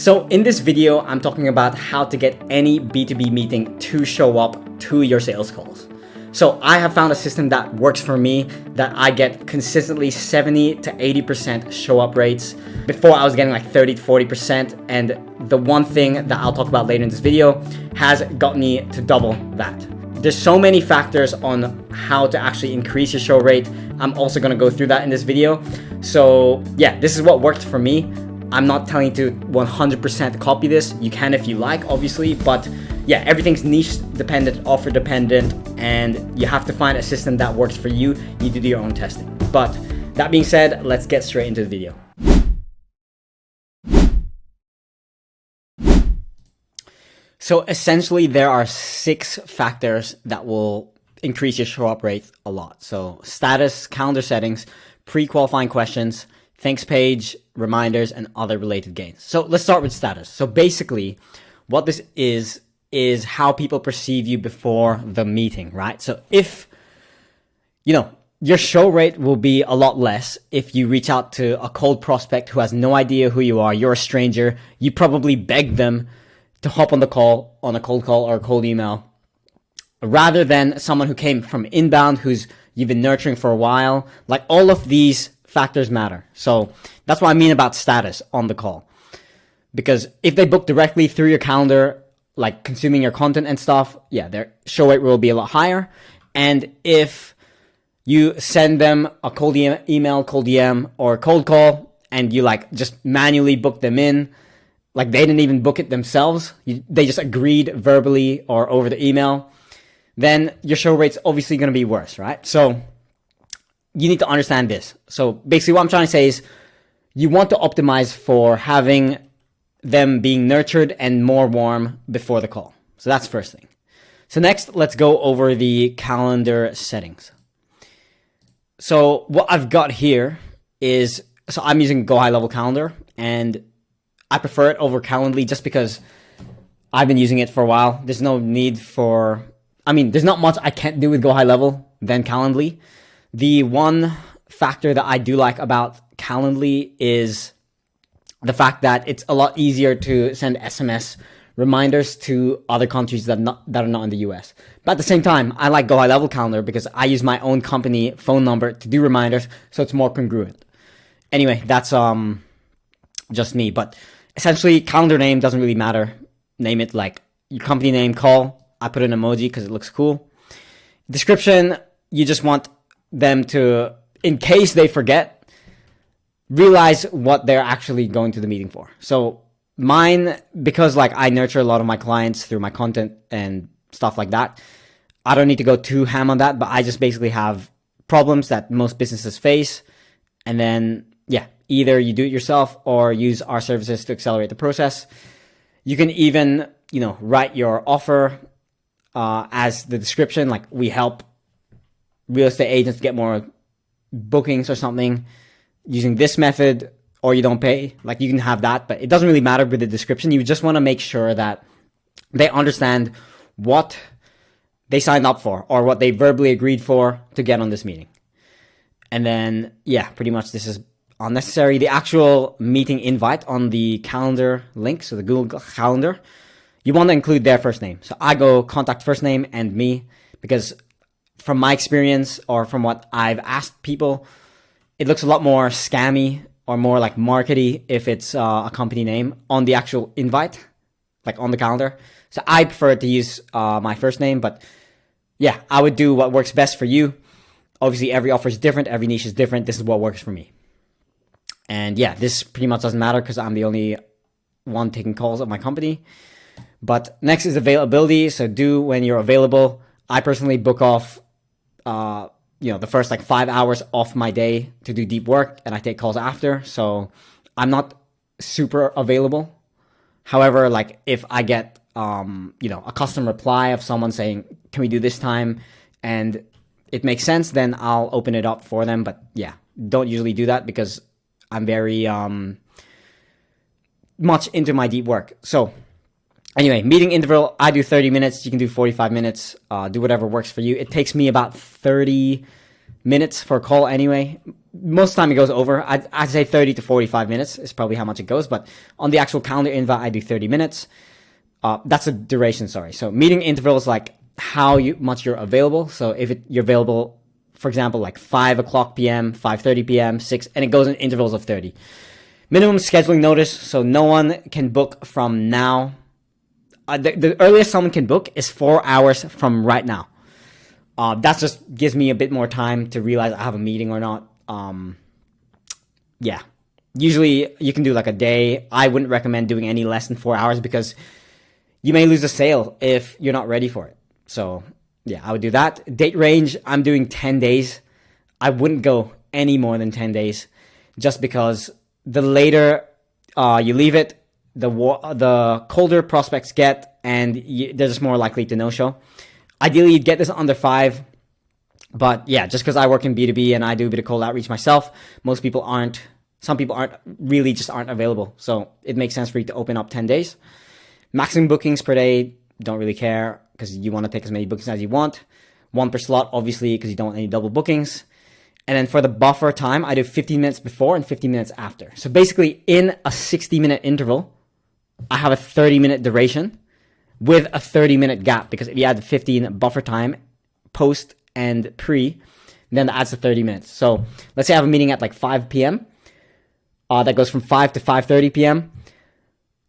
So in this video, I'm talking about how to get any B2B meeting to show up to your sales calls. So I have found a system that works for me, that I get consistently 70 to 80% show up rates. Before I was getting like 30 to 40%, and the one thing that I'll talk about later in this video has got me to double that. There's so many factors on how to actually increase your show rate. I'm also gonna go through that in this video. So yeah, this is what worked for me. I'm not telling you to 100% copy this. You can if you like, obviously, but yeah, everything's niche dependent, offer dependent, and you have to find a system that works for you. You need to do your own testing. But that being said, let's get straight into the video. So essentially, there are 6 factors that will increase your show up rate a lot. So status, calendar settings, pre-qualifying questions, thanks page, reminders, and other related gains. So let's start with status. So basically, what this is how people perceive you before the meeting, right? So if, your show rate will be a lot less if you reach out to a cold prospect who has no idea who you are. You're a stranger. You probably beg them to hop on the call, on a cold call or a cold email, rather than someone who came from inbound, who's you've been nurturing for a while. Like, all of these factors matter. So that's what I mean about status on the call. Because if they book directly through your calendar, like consuming your content and stuff, yeah, their show rate will be a lot higher. And if you send them a cold email, cold DM, or cold call, and you like just manually book them in, like they didn't even book it themselves, they just agreed verbally or over the email, then your show rate's obviously going to be worse, right? So you need to understand this. So basically what I'm trying to say is you want to optimize for having them being nurtured and more warm before the call. So that's first thing. So next, let's go over the calendar settings. So what I've got here is, so I'm using Go High Level Calendar, and I prefer it over Calendly just because I've been using it for a while. There's no need for, there's not much I can't do with Go High Level than Calendly. The one factor that I do like about Calendly is the fact that it's a lot easier to send SMS reminders to other countries that are not in the US. But at the same time, I like Go High Level Calendar because I use my own company phone number to do reminders, so it's more congruent. Anyway, that's just me. But essentially, calendar name doesn't really matter. Name it like your company name, call. I put an emoji because it looks cool. Description, you just want them to, in case they forget, realize what they're actually going to the meeting for. So mine, because like I nurture a lot of my clients through my content and stuff like that, I don't need to go too ham on that, but I just basically have problems that most businesses face. And then, yeah, either you do it yourself or use our services to accelerate the process. You can even, write your offer as the description, like we help real estate agents get more bookings or something using this method, or you don't pay. Like, you can have that, but it doesn't really matter with the description. You just want to make sure that they understand what they signed up for or what they verbally agreed for to get on this meeting. And then, yeah, pretty much this is unnecessary. The actual meeting invite on the calendar link, so the Google Calendar, you want to include their first name. So I go contact first name and me, because from my experience or from what I've asked people, it looks a lot more scammy or more like markety if it's a company name on the actual invite, like on the calendar. So I prefer to use my first name, but yeah, I would do what works best for you. Obviously, every offer is different. Every niche is different. This is what works for me. And yeah, this pretty much doesn't matter because I'm the only one taking calls at my company. But next is availability. So do when you're available. I personally book off the first like 5 hours off my day to do deep work, and I take calls after. So I'm not super available. However, like if I get, a custom reply of someone saying, can we do this time? And it makes sense, then I'll open it up for them. But yeah, don't usually do that because I'm very, much into my deep work. So anyway, meeting interval, I do 30 minutes. You can do 45 minutes. Do whatever works for you. It takes me about 30 minutes for a call anyway. most of the time it goes over. I'd say 30 to 45 minutes is probably how much it goes. But on the actual calendar invite, I do 30 minutes. That's the duration, sorry. So meeting intervals, like how much you're available. So if you're available, for example, like 5 o'clock p.m., 5:30 p.m., 6, and it goes in intervals of 30. Minimum scheduling notice, so no one can book from now. The earliest someone can book is 4 hours from right now. That just gives me a bit more time to realize I have a meeting or not. Yeah. Usually you can do like a day. I wouldn't recommend doing any less than 4 hours because you may lose a sale if you're not ready for it. So yeah, I would do that. Date range, I'm doing 10 days. I wouldn't go any more than 10 days just because the later you leave it, the colder prospects get, and they're just more likely to no-show. Ideally, you'd get this under 5, but yeah, just because I work in B2B and I do a bit of cold outreach myself, most people aren't. Some people aren't available, so it makes sense for you to open up 10 days. Maximum bookings per day, don't really care because you want to take as many bookings as you want. 1 per slot, obviously, because you don't want any double bookings. And then for the buffer time, I do 15 minutes before and 15 minutes after. So basically, in a 60-minute interval, I have a 30-minute duration with a 30-minute gap, because if you add 15 buffer time, post and pre, then that adds to 30 minutes. So let's say I have a meeting at like 5 p.m. That goes from 5 to 5:30 p.m.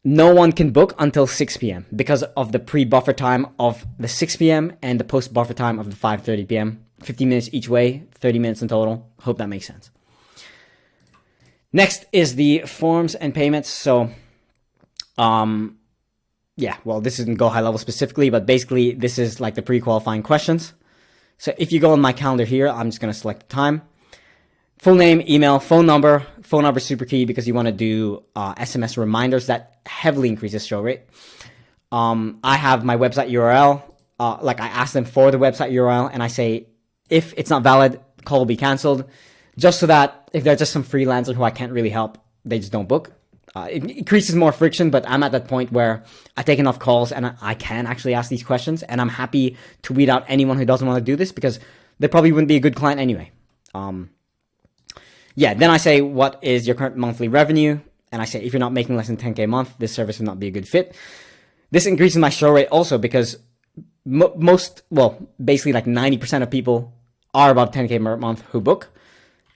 No one can book until 6 p.m. because of the pre-buffer time of the 6 p.m. and the post-buffer time of the 5:30 p.m. 15 minutes each way, 30 minutes in total. Hope that makes sense. Next is the forms and payments. So, yeah, well, this isn't Go High Level specifically, but basically this is like the pre-qualifying questions. So if you go on my calendar here, I'm just going to select the time. Full name, email, phone number. Phone number is super key because you want to do SMS reminders. That heavily increases show rate. I have my website URL. Like I ask them for the website URL and I say, if it's not valid, call will be canceled. Just so that if they're just some freelancer who I can't really help, they just don't book. It increases more friction, but I'm at that point where I take enough calls and I can actually ask these questions, and I'm happy to weed out anyone who doesn't want to do this because they probably wouldn't be a good client anyway. Yeah, then I say, what is your current monthly revenue? And I say, if you're not making less than 10K a month, this service would not be a good fit. This increases my show rate also because basically like 90% of people are above 10K per month who book.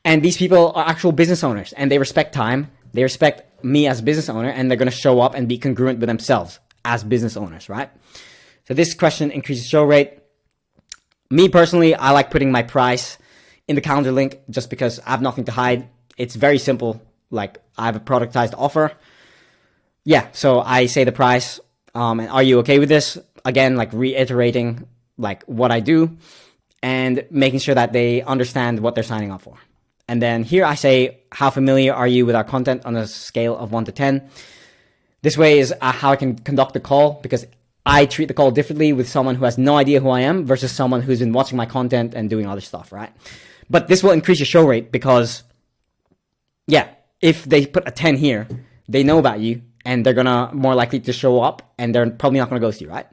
And these people are actual business owners and they respect time. They respect me as a business owner, and they're going to show up and be congruent with themselves as business owners, right? So this question increases show rate. Me personally, I like putting my price in the calendar link just because I have nothing to hide. It's very simple. Like I have a productized offer. Yeah, so I say the price. And are you okay with this? Again, like reiterating like what I do and making sure that they understand what they're signing up for. And then here I say, how familiar are you with our content on a scale of 1 to 10? This way is how I can conduct the call, because I treat the call differently with someone who has no idea who I am versus someone who's been watching my content and doing other stuff, right? But this will increase your show rate because, yeah, if they put a 10 here, they know about you and they're gonna more likely to show up and they're probably not gonna ghost you, right?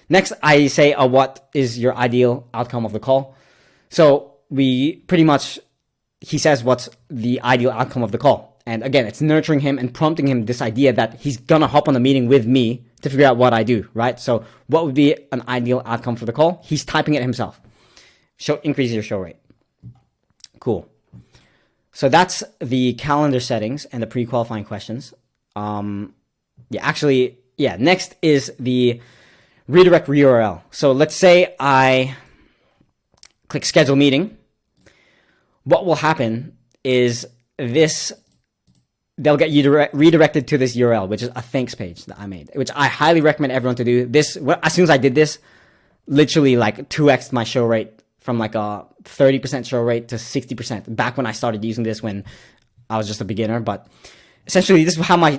Next, I say, what is your ideal outcome of the call? So we pretty much, he says what's the ideal outcome of the call. And again, it's nurturing him and prompting him this idea that he's gonna hop on a meeting with me to figure out what I do, right? So what would be an ideal outcome for the call? He's typing it himself. Increase your show rate. Cool. So that's the calendar settings and the pre-qualifying questions. Next is the redirect URL. So let's say I click schedule meeting. What will happen is they'll get you redirected to this URL, which is a thanks page that I made, which I highly recommend everyone to do. This, as soon as I did this, literally like 2x my show rate from like a 30% show rate to 60% back when I started using this when I was just a beginner. But essentially, this is how my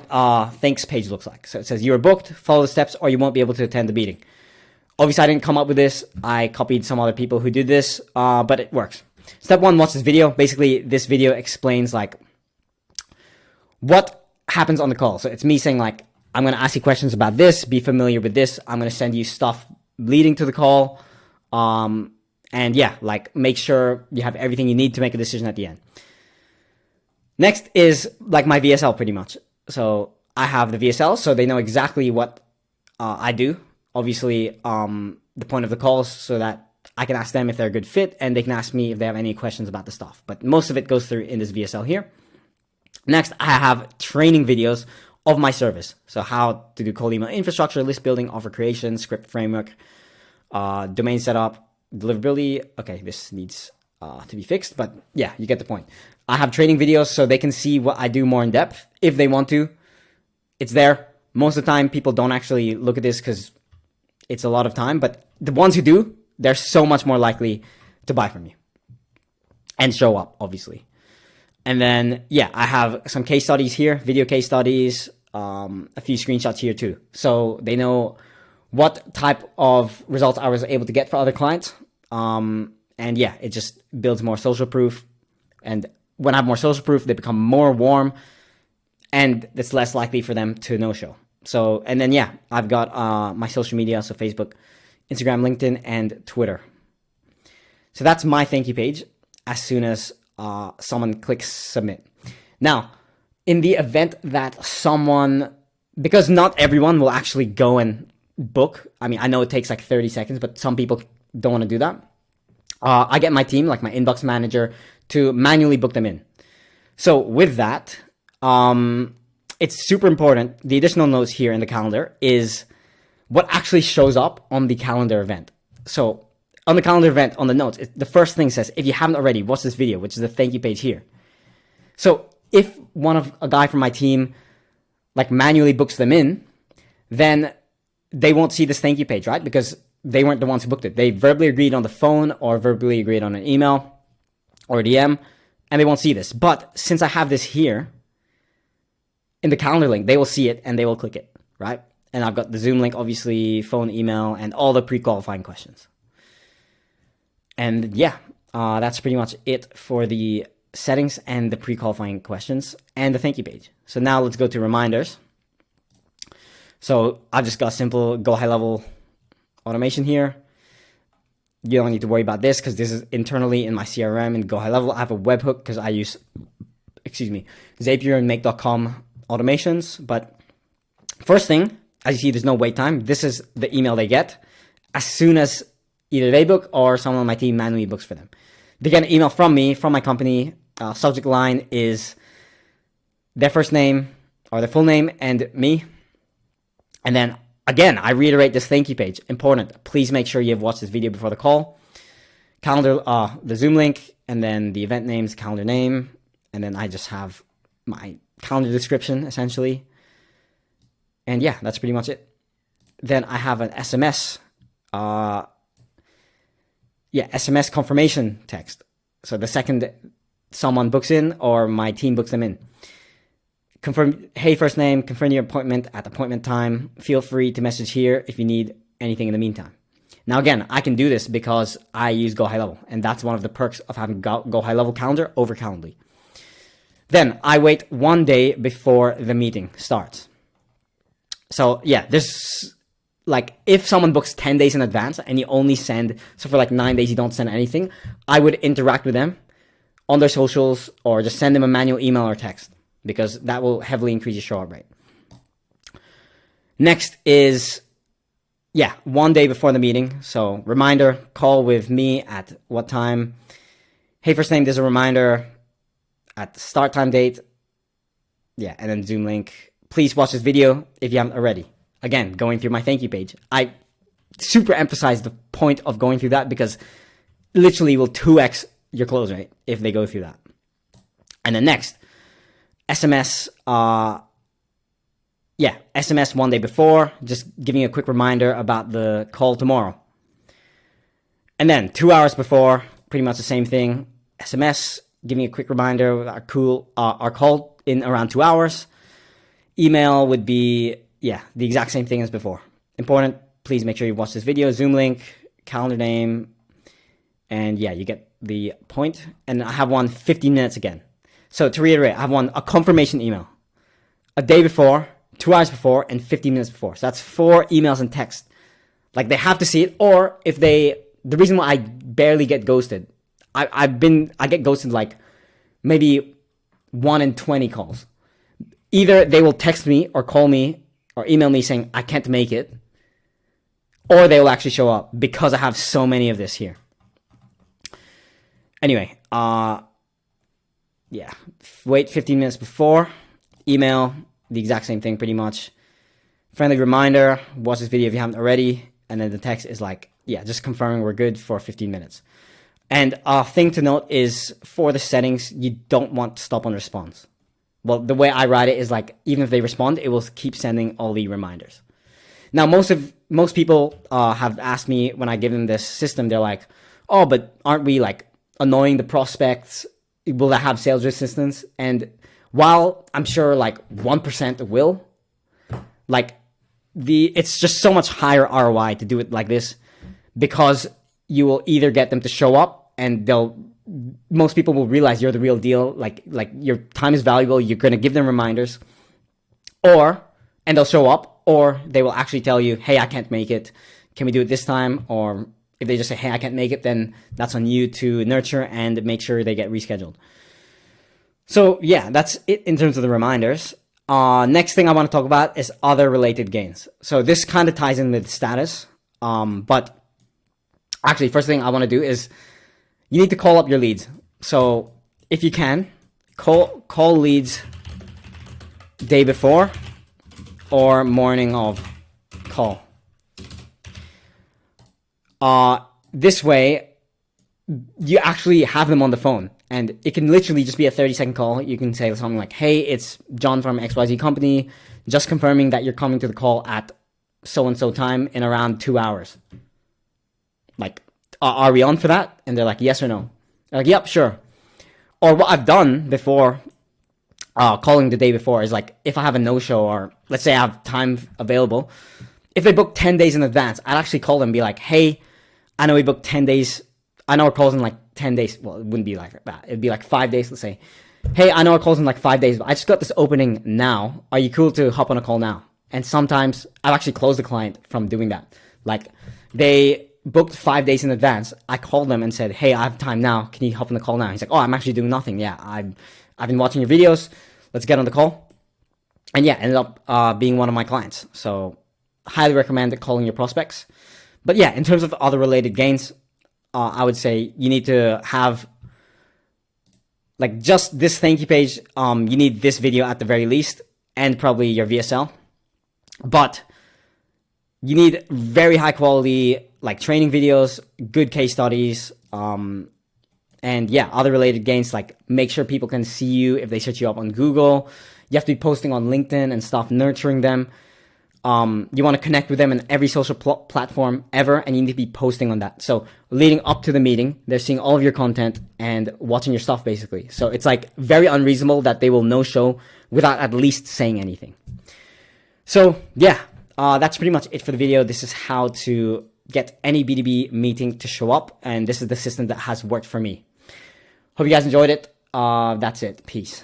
thanks page looks like. So it says, you are booked, follow the steps, or you won't be able to attend the meeting. Obviously, I didn't come up with this. I copied some other people who did this, but it works. Step 1, watch this video. Basically, this video explains like what happens on the call. So it's me saying like, I'm going to ask you questions about this, be familiar with this. I'm going to send you stuff leading to the call. And yeah, like make sure you have everything you need to make a decision at the end. Next is like my VSL pretty much. So I have the VSL, so they know exactly what I do. Obviously, the point of the calls so that I can ask them if they're a good fit, and they can ask me if they have any questions about the stuff. But most of it goes through in this VSL here. Next, I have training videos of my service. So how to do cold email infrastructure, list building, offer creation, script framework, domain setup, deliverability. Okay, this needs to be fixed, but yeah, you get the point. I have training videos so they can see what I do more in depth if they want to. It's there. Most of the time, people don't actually look at this because it's a lot of time, but the ones who do, they're so much more likely to buy from you and show up, obviously. And then, yeah, I have some case studies here, video case studies, a few screenshots here too. So they know what type of results I was able to get for other clients. And yeah, it just builds more social proof. And when I have more social proof, they become more warm, and it's less likely for them to no-show. So, and then, yeah, I've got my social media, so Facebook, Instagram, LinkedIn, and Twitter. So that's my thank you page as soon as someone clicks submit. Now, in the event that someone, because not everyone will actually go and book. I mean, I know it takes like 30 seconds, but some people don't want to do that. I get my team, like my inbox manager, to manually book them in. So with that, it's super important. The additional notes here in the calendar is what actually shows up on the calendar event. So on the calendar event, on the notes, the first thing says, if you haven't already, watch this video, which is the thank you page here. So if a guy from my team like manually books them in, then they won't see this thank you page, right? Because they weren't the ones who booked it. They verbally agreed on the phone or verbally agreed on an email or a DM, and they won't see this. But since I have this here in the calendar link, they will see it and they will click it, right? And I've got the Zoom link, obviously, phone, email, and all the pre-qualifying questions. And yeah, that's pretty much it for the settings and the pre-qualifying questions and the thank you page. So now let's go to reminders. So I've just got simple go high level automation here. You don't need to worry about this because this is internally in my CRM and go high level. I have a webhook because I use, Zapier and make.com automations. But first thing, as you see, there's no wait time. This is the email they get as soon as either they book or someone on my team manually books for them. They get an email from me, from my company. Subject line is their first name or their full name and me. And then again, I reiterate this thank you page. Important. Please make sure you have watched this video before the call. Calendar, the Zoom link, and then the event name's calendar name. And then I just have my calendar description, essentially. And yeah, that's pretty much it. Then I have an SMS. SMS confirmation text. So the second someone books in or my team books them in. Confirm, hey, first name, confirm your appointment at appointment time. Feel free to message here if you need anything in the meantime. Now, again, I can do this because I use Go High Level, and that's one of the perks of having Go High Level calendar over Calendly. Then I wait 1 day before the meeting starts. So yeah, this, like, if someone books 10 days in advance and you only send, so for like 9 days you don't send anything, I would interact with them on their socials or just send them a manual email or text, because that will heavily increase your show-up rate. Next is, 1 day before the meeting. So reminder, call with me at what time? Hey, first name, there's a reminder at the start time date. Yeah, and then Zoom link. Please watch this video if you haven't already. Again, going through my thank you page. I super emphasize the point of going through that because literally will 2x your close rate if they go through that. And then next, SMS, SMS 1 day before, just giving a quick reminder about the call tomorrow. And then 2 hours before, pretty much the same thing, SMS, giving a quick reminder, our call in around 2 hours. Email would be, the exact same thing as before. Important, please make sure you watch this video, Zoom link, calendar name, and you get the point. And I have one 15 minutes again. So to reiterate, I have a confirmation email. A day before, 2 hours before, and 15 minutes before. So that's 4 emails and text. Like, they have to see it, or if the reason why I barely get ghosted, I get ghosted like maybe 1 in 20 calls. Either they will text me or call me or email me saying I can't make it, or they will actually show up because I have so many of this here. Anyway, yeah, wait 15 minutes before, email, the exact same thing pretty much. Friendly reminder, watch this video if you haven't already, and then the text is like, yeah, just confirming we're good for 15 minutes. And a thing to note is for the settings, you don't want stop on response. Well, the way I write it is like, even if they respond, it will keep sending all the reminders. Now, most people have asked me when I give them this system, they're like, oh, but aren't we like annoying the prospects? Will that have sales resistance? And while I'm sure like 1% will, like it's just so much higher ROI to do it like this, because you will either get them to show up and most people will realize you're the real deal, like your time is valuable, you're going to give them reminders, and they'll show up, or they will actually tell you, hey, I can't make it, can we do it this time? Or if they just say, hey, I can't make it, then that's on you to nurture and make sure they get rescheduled. So yeah, that's it in terms of the reminders. Next thing I want to talk about is other related gains. So this kind of ties in with status, but actually, first thing I want to do is you need to call up your leads. So if you can, call leads day before or morning of call. This way, you actually have them on the phone. And it can literally just be a 30-second call. You can say something like, hey, it's John from XYZ company, just confirming that you're coming to the call at so-and-so time in around 2 hours. Like, are we on for that? And they're like, yes or no. They're like, yep, sure. Or what I've done before, calling the day before, is like, if I have a no-show, or let's say I have time available, if they book 10 days in advance, I'd actually call them and be like, hey, I know we booked 10 days. I know our calls in like 10 days. Well, it wouldn't be like that. It'd be like 5 days, let's say. Hey, I know our calls in like 5 days, but I just got this opening now. Are you cool to hop on a call now? And sometimes I've actually closed the client from doing that. Like, they booked 5 days in advance. I called them and said, hey, I have time now. Can you hop on the call now? He's like, oh, I'm actually doing nothing. Yeah, I've been watching your videos. Let's get on the call. And yeah, ended up being one of my clients. So highly recommend calling your prospects. But yeah, in terms of other related gains, I would say you need to have like just this thank you page. You need this video at the very least, and probably your VSL. But you need very high quality like training videos, good case studies, and yeah, other related gains, like make sure people can see you if they search you up on Google. You have to be posting on LinkedIn and stuff, nurturing them. You want to connect with them in every social platform ever, and you need to be posting on that. So leading up to the meeting, they're seeing all of your content and watching your stuff basically. So it's like very unreasonable that they will no show without at least saying anything. So yeah, that's pretty much it for the video. This is how to get any B2B meeting to show up, and this is the system that has worked for me. Hope you guys enjoyed it. That's it. Peace.